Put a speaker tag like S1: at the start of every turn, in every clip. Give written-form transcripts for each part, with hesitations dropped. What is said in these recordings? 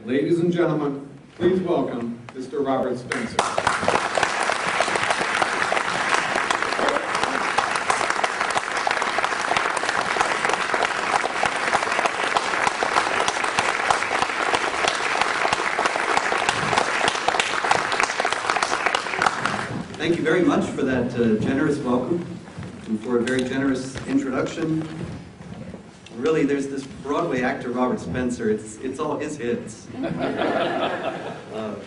S1: Ladies and gentlemen, please welcome Mr. Robert Spencer.
S2: Thank you very much for that generous welcome and for a very generous introduction. Really, there's this Broadway actor, Robert Spencer. It's all his hits.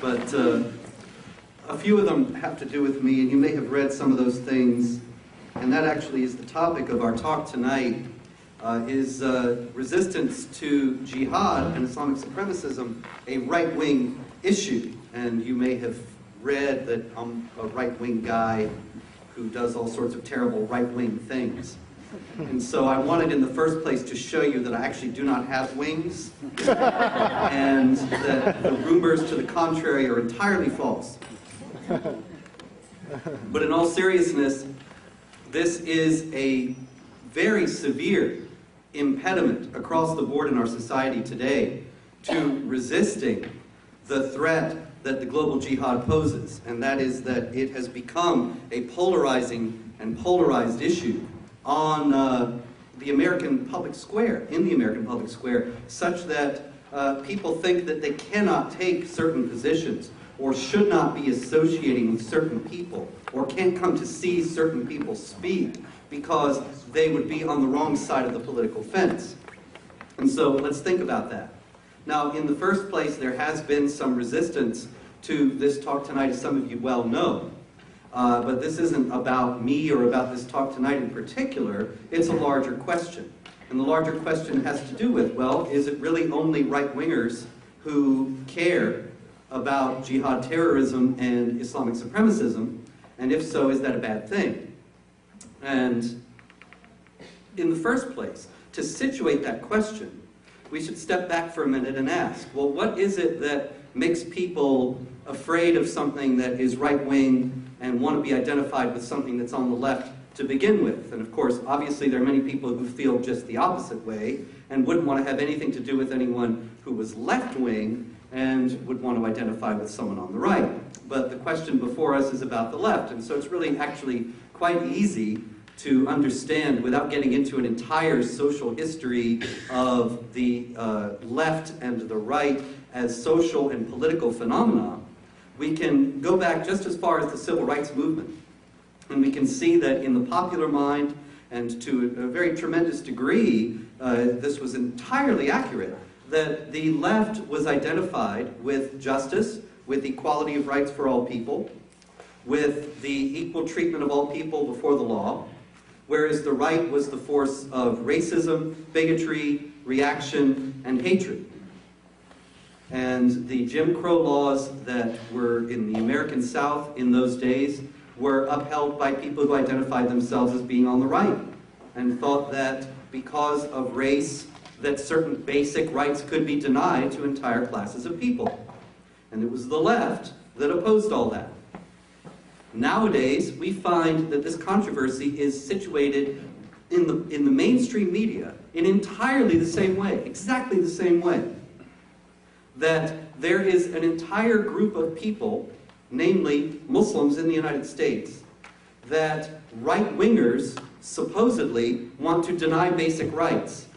S2: But a few of them have to do with me, and you may have read some of those things. And that actually is the topic of our talk tonight, is resistance to jihad and Islamic supremacism, a right-wing issue. And you may have read that I'm a right-wing guy who does all sorts of terrible right-wing things. And so I wanted in the first place to show you that I actually do not have wings and that the rumors to the contrary are entirely false. But in all seriousness, this is a very severe impediment across the board in our society today to resisting the threat that the global jihad poses, and that is that it has become a polarizing and polarized issue on the American public square, in the American public square, such that people think that they cannot take certain positions or should not be associating with certain people or can't come to see certain people speak because they would be on the wrong side of the political fence. And so let's think about that. Now, in the first place, there has been some resistance to this talk tonight, as some of you well know. But this isn't about me or about this talk tonight in particular. It's a larger question. And the larger question has to do with, well, is it really only right-wingers who care about jihad terrorism and Islamic supremacism? And if so, is that a bad thing? And in the first place, to situate that question, we should step back for a minute and ask, well, what is it that makes people afraid of something that is right-wing and want to be identified with something that's on the left to begin with? And of course, obviously there are many people who feel just the opposite way and wouldn't want to have anything to do with anyone who was left-wing and would want to identify with someone on the right. But the question before us is about the left, and so it's really actually quite easy to understand without getting into an entire social history of the left and the right as social and political phenomena. We can go back just as far as the civil rights movement, and we can see that in the popular mind, and to a very tremendous degree, this was entirely accurate, that the left was identified with justice, with equality of rights for all people, with the equal treatment of all people before the law, whereas the right was the force of racism, bigotry, reaction, and hatred. And the Jim Crow laws that were in the American South in those days were upheld by people who identified themselves as being on the right and thought that because of race that certain basic rights could be denied to entire classes of people. And it was the left that opposed all that. Nowadays, we find that this controversy is situated in the mainstream media in entirely the same way, exactly the same way. That there is an entire group of people, namely Muslims in the United States, that right-wingers supposedly want to deny basic rights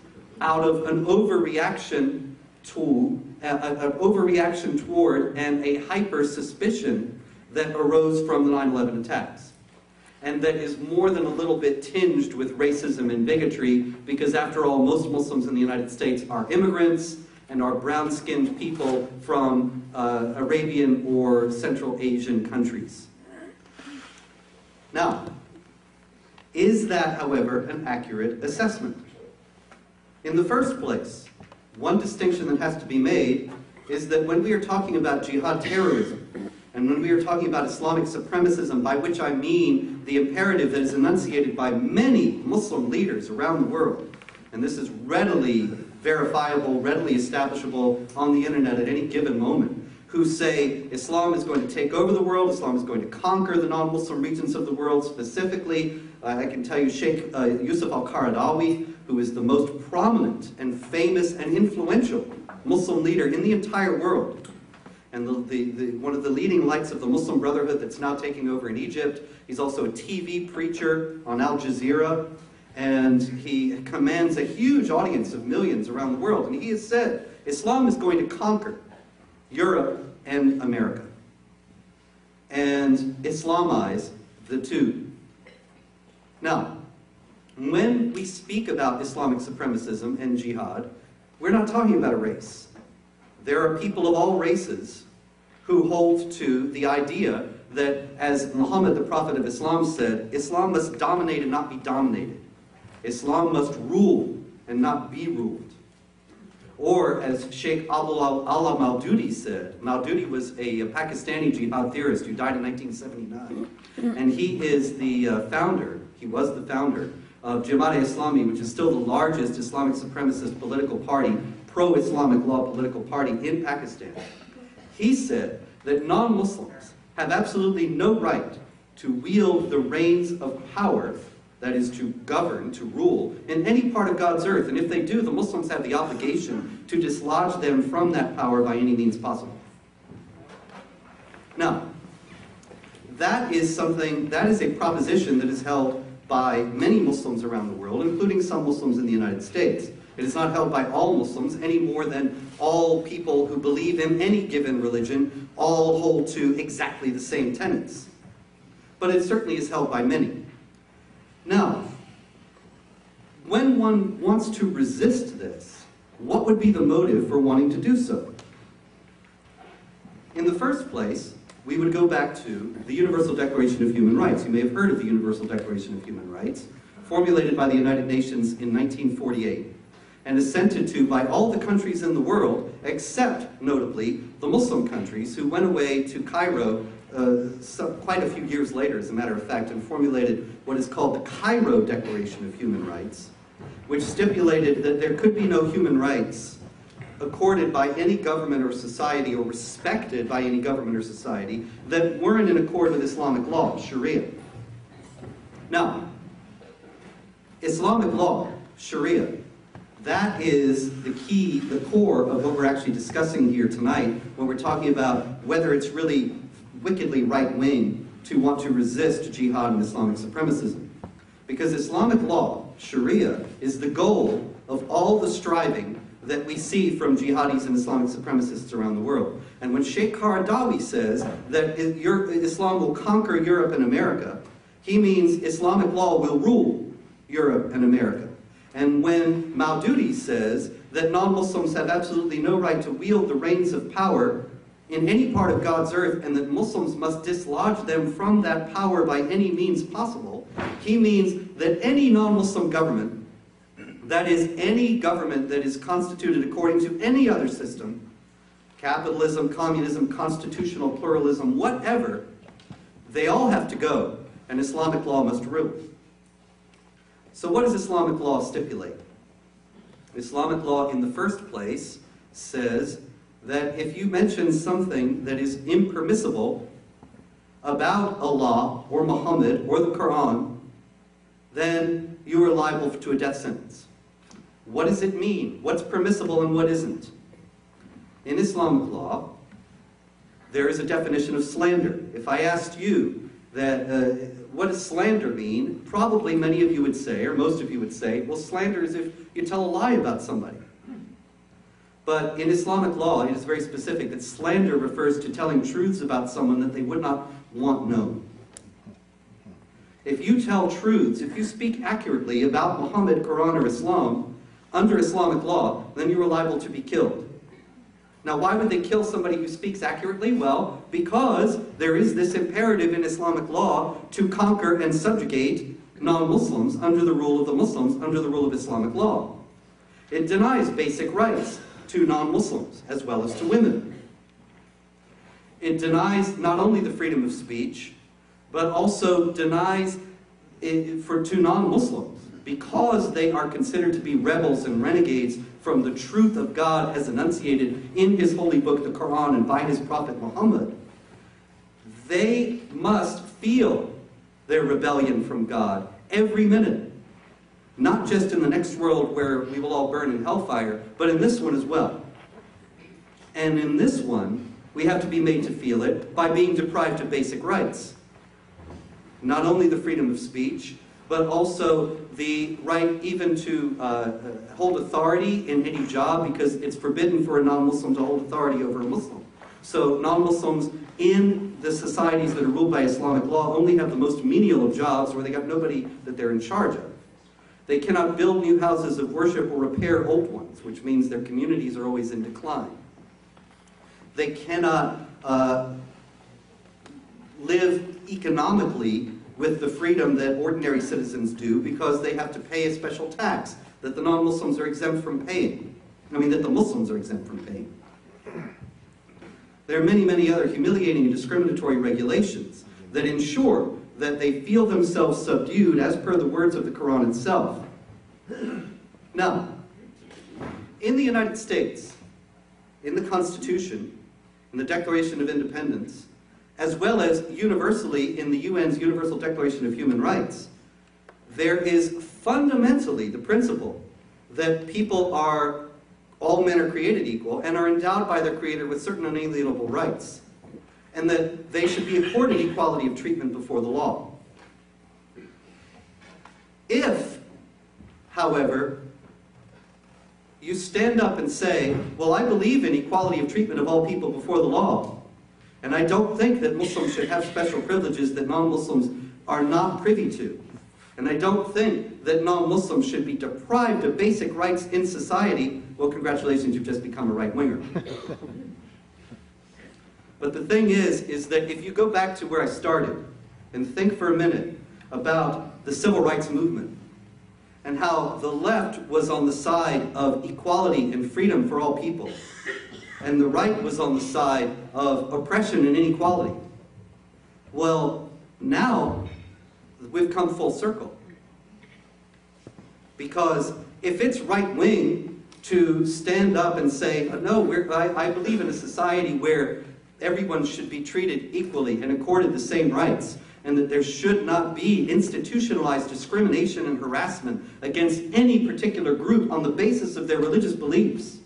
S2: out of an overreaction toward and a hyper-suspicion that arose from the 9/11 attacks. And that is more than a little bit tinged with racism and bigotry, because after all, most Muslims in the United States are immigrants and are brown-skinned people from Arabian or Central Asian countries. Now, is that, however, an accurate assessment? In the first place, one distinction that has to be made is that when we are talking about jihad terrorism, and when we are talking about Islamic supremacism, by which I mean the imperative that is enunciated by many Muslim leaders around the world, and this is readily verifiable, readily establishable on the internet at any given moment, who say Islam is going to take over the world, Islam is going to conquer the non-Muslim regions of the world. Specifically, I can tell you Sheikh Yusuf al-Qaradawi, who is the most prominent and famous and influential Muslim leader in the entire world, and one of the leading lights of the Muslim Brotherhood that's now taking over in Egypt. He's also a TV preacher on Al Jazeera, and he commands a huge audience of millions around the world. And he has said Islam is going to conquer Europe and America and Islamize the two. Now, when we speak about Islamic supremacism and jihad, we're not talking about a race. There are people of all races who hold to the idea that, as Muhammad, the Prophet of Islam, said, Islam must dominate and not be dominated. Islam must rule and not be ruled. Or, as Sheikh Abdullah Maududi said, Maududi was a Pakistani jihad theorist who died in 1979. And he is the founder, he was the founder of Jamaat-e-Islami, which is still the largest Islamic supremacist political party, pro-Islamic law political party in Pakistan. He said that non-Muslims have absolutely no right to wield the reins of power, that is to govern, to rule, in any part of God's earth. And if they do, the Muslims have the obligation to dislodge them from that power by any means possible. Now, that is a proposition that is held by many Muslims around the world, including some Muslims in the United States. It is not held by all Muslims any more than all people who believe in any given religion all hold to exactly the same tenets. But it certainly is held by many. Now, when one wants to resist this, what would be the motive for wanting to do so? In the first place, we would go back to the Universal Declaration of Human Rights. You may have heard of the Universal Declaration of Human Rights, formulated by the United Nations in 1948, and assented to by all the countries in the world, except, notably, the Muslim countries, who went away to Cairo quite a few years later, as a matter of fact, and formulated what is called the Cairo Declaration of Human Rights, which stipulated that there could be no human rights accorded by any government or society, or respected by any government or society, that weren't in accord with Islamic law, Sharia. Now, Islamic law, Sharia, that is the key, the core of what we're actually discussing here tonight when we're talking about whether it's really wickedly right-wing to want to resist jihad and Islamic supremacism. Because Islamic law, Sharia, is the goal of all the striving that we see from jihadis and Islamic supremacists around the world. And when Sheikh Qaradawi says that Islam will conquer Europe and America, he means Islamic law will rule Europe and America. And when Maududi says that non-Muslims have absolutely no right to wield the reins of power in any part of God's earth, and that Muslims must dislodge them from that power by any means possible, he means that any non-Muslim government, that is, any government that is constituted according to any other system, capitalism, communism, constitutional pluralism, whatever, they all have to go, and Islamic law must rule. So what does Islamic law stipulate? Islamic law, in the first place, says that if you mention something that is impermissible about Allah or Muhammad or the Quran, then you are liable to a death sentence. What does it mean? What's permissible and what isn't? In Islamic law, there is a definition of slander. If I asked you that, what does slander mean? Probably many of you would say, or most of you would say, well, slander is if you tell a lie about somebody. But in Islamic law, it is very specific that slander refers to telling truths about someone that they would not want known. If you tell truths, if you speak accurately about Muhammad, Quran, or Islam, under Islamic law, then you are liable to be killed. Now, why would they kill somebody who speaks accurately? Well, because there is this imperative in Islamic law to conquer and subjugate non-Muslims under the rule of the Muslims, under the rule of Islamic law. It denies basic rights to non-Muslims, as well as to women. It denies not only the freedom of speech, but also denies it to non-Muslims, because they are considered to be rebels and renegades from the truth of God as enunciated in his holy book, the Quran, and by his prophet Muhammad, they must feel their rebellion from God every minute. Not just in the next world where we will all burn in hellfire, but in this one as well. And in this one, we have to be made to feel it by being deprived of basic rights. Not only the freedom of speech, but also the right even to hold authority in any job, because it's forbidden for a non-Muslim to hold authority over a Muslim. So non-Muslims in the societies that are ruled by Islamic law only have the most menial of jobs where they got nobody that they're in charge of. They cannot build new houses of worship or repair old ones, which means their communities are always in decline. They cannot live economically with the freedom that ordinary citizens do, because they have to pay a special tax that the non-Muslims are exempt from paying. I mean, that the Muslims are exempt from paying. There are many, many other humiliating and discriminatory regulations that ensure that they feel themselves subdued as per the words of the Quran itself. Now, in the United States, in the Constitution, in the Declaration of Independence, as well as universally in the UN's Universal Declaration of Human Rights, there is fundamentally the principle that all men are created equal and are endowed by their Creator with certain unalienable rights, and that they should be accorded equality of treatment before the law. If, however, you stand up and say, well, I believe in equality of treatment of all people before the law, and I don't think that Muslims should have special privileges that non-Muslims are not privy to, and I don't think that non-Muslims should be deprived of basic rights in society, well, congratulations, you've just become a right-winger. But the thing is that if you go back to where I started and think for a minute about the civil rights movement and how the left was on the side of equality and freedom for all people, and the right was on the side of oppression and inequality, well, now we've come full circle. Because if it's right-wing to stand up and say, no, I believe in a society where everyone should be treated equally and accorded the same rights, and that there should not be institutionalized discrimination and harassment against any particular group on the basis of their religious beliefs,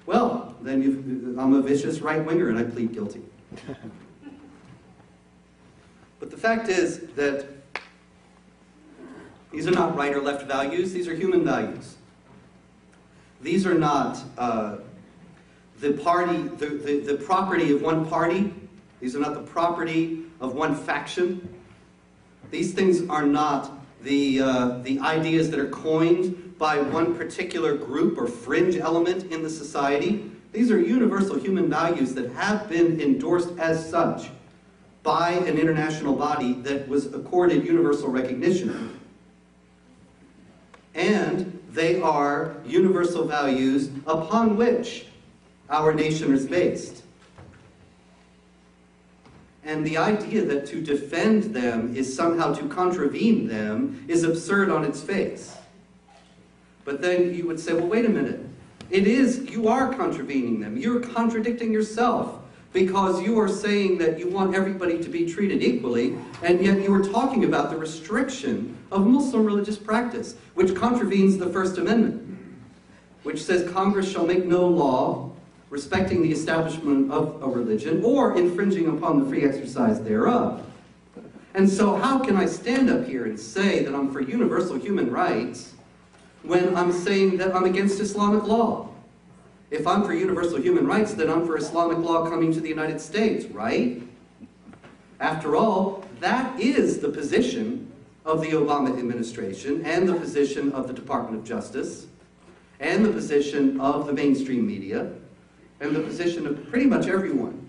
S2: well, then I'm a vicious right-winger and I plead guilty. But the fact is that these are not right or left values, these are human values. These are not the property of one party. These are not the property of one faction. These things are not the ideas that are coined by one particular group or fringe element in the society. These are universal human values that have been endorsed as such by an international body that was accorded universal recognition. And they are universal values upon which our nation is based. And the idea that to defend them is somehow to contravene them is absurd on its face. But then you would say, well, wait a minute. You are contravening them. You're contradicting yourself, because you are saying that you want everybody to be treated equally, and yet you are talking about the restriction of Muslim religious practice, which contravenes the First Amendment, which says Congress shall make no law respecting the establishment of a religion or infringing upon the free exercise thereof. And so how can I stand up here and say that I'm for universal human rights when I'm saying that I'm against Islamic law? If I'm for universal human rights, then I'm for Islamic law coming to the United States, right? After all, that is the position of the Obama administration and the position of the Department of Justice and the position of the mainstream media and the position of pretty much everyone,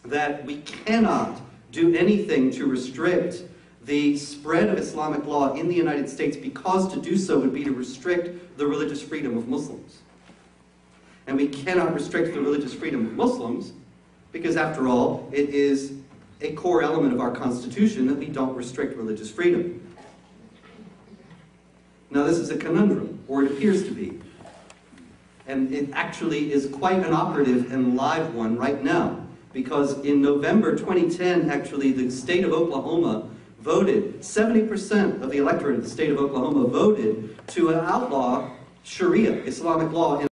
S2: that we cannot do anything to restrict the spread of Islamic law in the United States, because to do so would be to restrict the religious freedom of Muslims. And we cannot restrict the religious freedom of Muslims because, after all, it is a core element of our Constitution that we don't restrict religious freedom. Now, this is a conundrum, or it appears to be. And it actually is quite an operative and live one right now, because in November 2010, actually, the state of Oklahoma voted, 70% of the electorate of the state of Oklahoma voted to outlaw Sharia, Islamic law, in